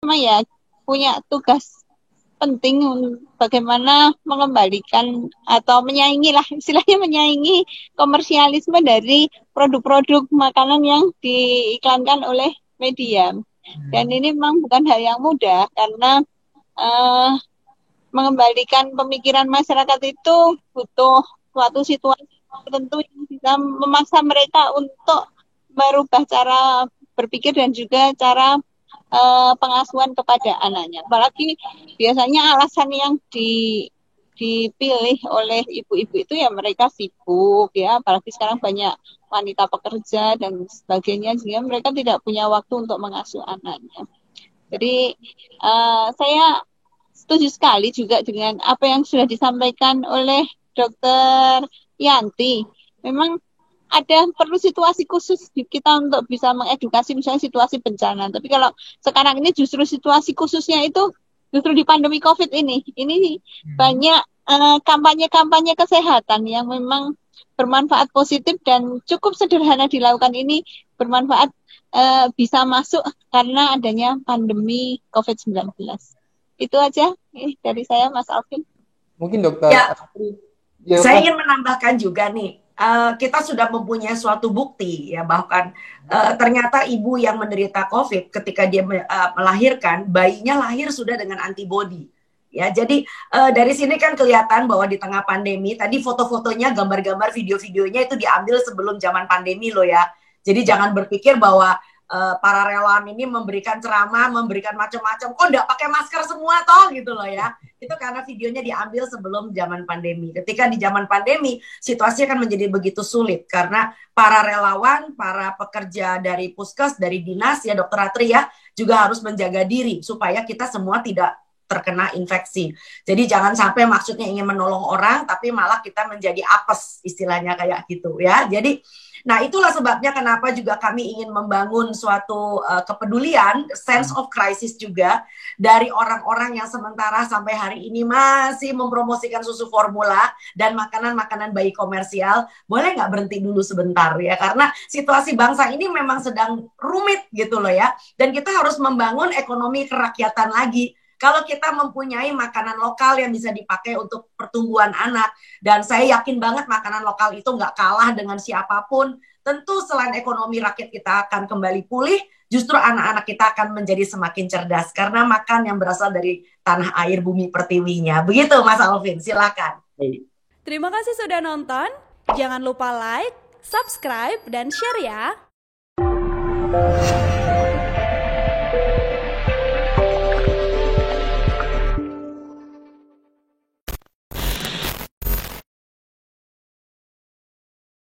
memang ya punya tugas penting bagaimana mengembalikan atau menyaingi lah istilahnya menyaingi komersialisme dari produk-produk makanan yang diiklankan oleh media. Dan ini memang bukan hal yang mudah karena eh, mengembalikan pemikiran masyarakat itu butuh suatu situasi tertentu yang bisa memaksa mereka untuk merubah cara berpikir dan juga cara pengasuhan kepada anaknya. Apalagi biasanya alasan yang dipilih oleh ibu-ibu itu ya mereka sibuk ya, apalagi sekarang banyak wanita pekerja dan sebagainya, sehingga mereka tidak punya waktu untuk mengasuh anaknya. Jadi saya setuju sekali juga dengan apa yang sudah disampaikan oleh Dokter Yanti. Memang ada perlu situasi khusus di kita untuk bisa mengedukasi misalnya situasi bencana. Tapi kalau sekarang ini justru situasi khususnya itu justru di pandemi COVID ini. Ini banyak kampanye-kampanye kesehatan yang memang bermanfaat positif dan cukup sederhana dilakukan ini bermanfaat bisa masuk karena adanya pandemi COVID-19. Itu aja dari saya, Mas Alvin. Mungkin dokter Ya, Astri, ya, saya ingin menambahkan juga nih, kita sudah mempunyai suatu bukti ya bahkan ternyata ibu yang menderita COVID ketika dia melahirkan, bayinya lahir sudah dengan antibodi. Ya, jadi dari sini kan kelihatan bahwa di tengah pandemi, tadi foto-fotonya, gambar-gambar, video-videonya itu diambil sebelum zaman pandemi loh ya. Jadi jangan berpikir bahwa para relawan ini memberikan ceramah, memberikan macam-macam, kok nggak pakai masker semua toh gitu loh ya. Itu karena videonya diambil sebelum zaman pandemi. Ketika di zaman pandemi, situasi akan menjadi begitu sulit karena para relawan, para pekerja dari puskes, dari dinas ya dokter Atri ya, juga harus menjaga diri supaya kita semua tidak terkena infeksi. Jadi jangan sampai maksudnya ingin menolong orang, tapi malah kita menjadi apes istilahnya kayak gitu ya. Jadi nah, itulah sebabnya kenapa juga kami ingin membangun suatu kepedulian, sense of crisis juga dari orang-orang yang sementara sampai hari ini masih mempromosikan susu formula dan makanan-makanan bayi komersial. Boleh nggak berhenti dulu sebentar ya, karena situasi bangsa ini memang sedang rumit gitu loh ya. Dan kita harus membangun ekonomi kerakyatan lagi. Kalau kita mempunyai makanan lokal yang bisa dipakai untuk pertumbuhan anak, dan saya yakin banget makanan lokal itu nggak kalah dengan siapapun, tentu selain ekonomi rakyat kita akan kembali pulih, justru anak-anak kita akan menjadi semakin cerdas karena makan yang berasal dari tanah air bumi pertiwinya. Begitu Mas Alvin, silakan. Terima kasih sudah nonton. Jangan lupa like, subscribe, dan share ya.